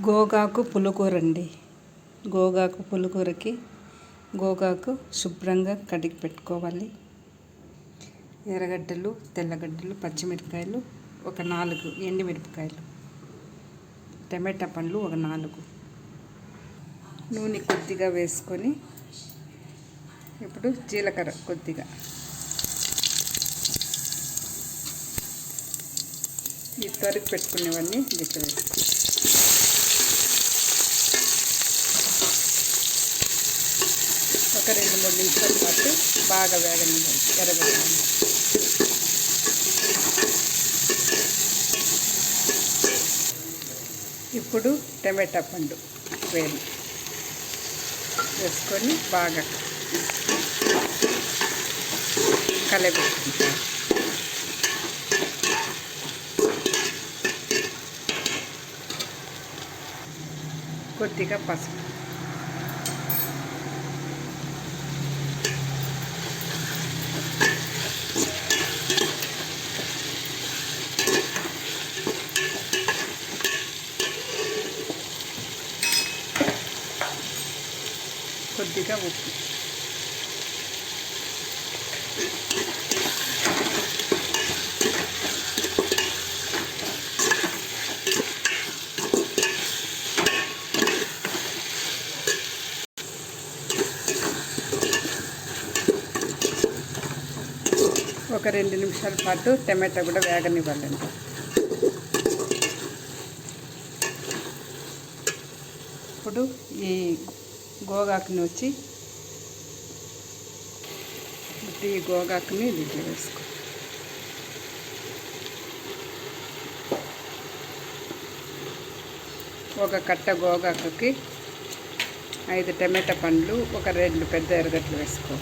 గోగాకు పులుకూర అండి. గోగాకు పులుకూరకి గోగాకు శుభ్రంగా కడిగి పెట్టుకోవాలి. ఎర్రగడ్డలు, తెల్లగడ్డలు, పచ్చిమిరపకాయలు ఒక 4 ఎండుమిరపకాయలు, టమాటా పండ్లు ఒక 4, నూనె కొద్దిగా వేసుకొని ఇప్పుడు జీలకర్ర కొద్దిగా, ఈ తరుగు పెట్టుకునేవన్నీ దీంట్లో వేసుకోవాలి. ఒక 2-3 నిమిషాల పాటు బాగా వేగనివ్వాలి ఎర్రగడ్డలు. ఇప్పుడు టమాటా పండు వేసుకొని బాగా కలబెట్టుకుంటాం. కొద్దిగా పసుపు, కొద్దిగా ఉప్పు, ఒక 2 నిమిషాల పాటు టమాటా కూడా వేగనివ్వాలండి. ఇప్పుడు ఈ గోగాకుని దీంట్లో వేసుకో. ఒక కట్ట గోగాకుకి 5 టమాటా పండ్లు, ఒక 2 పెద్ద ఎర్రగడ్డలు వేసుకో.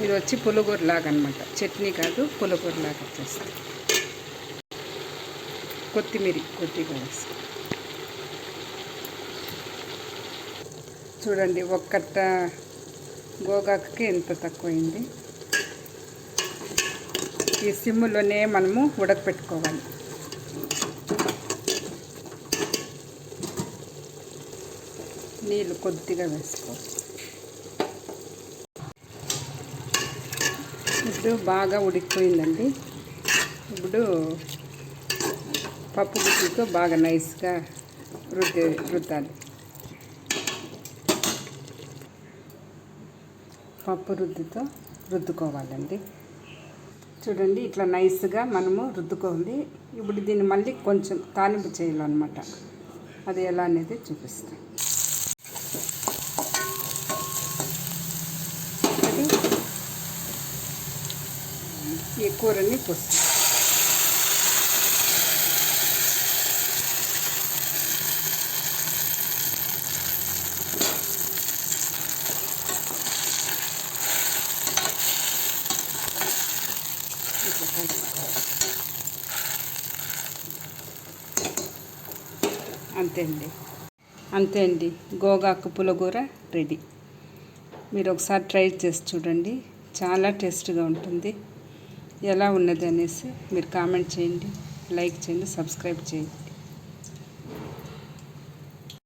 ఇది వచ్చి పులుగూరలాగా అనమాట, చట్నీ కాదు, పులుగూరలాగా వచ్చేస్తుంది. కొత్తిమీర కొద్దిగా వేసుకో. చూడండి, ఒక కట్ట గోగాకుకి ఎంత తక్కువైంది. ఈ సిమ్ములోనే మనము ఉడకపెట్టుకోవాలి. నీళ్ళు కొద్దిగా వేసుకోవాలి. ఇప్పుడు బాగా ఉడికిపోయిందండి. ఇప్పుడు పప్పు గుత్తితో బాగా నైస్గా రుద్దాలి. పప్పు రుద్దుతో రుద్దుకోవాలండి. చూడండి, ఇట్లా నైస్గా మనము రుద్దుకోవాలి. ఇప్పుడు దీన్ని మళ్ళీ కొంచెం తాలింపు చేయాలన్నమాట. అది ఎలా అనేది చూపిస్తాను. ఈ కూరని పోస్తాను. అంతే అండి, గోగాకు పులిహోర రెడీ. మీరు ఒకసారి ట్రై చేసి చూడండి, చాలా టేస్ట్గా ఉంటుంది. ఎలా ఉన్నది అనేసి మీరు కామెంట్ చేయండి, లైక్ చేయండి, సబ్స్క్రైబ్ చేయండి.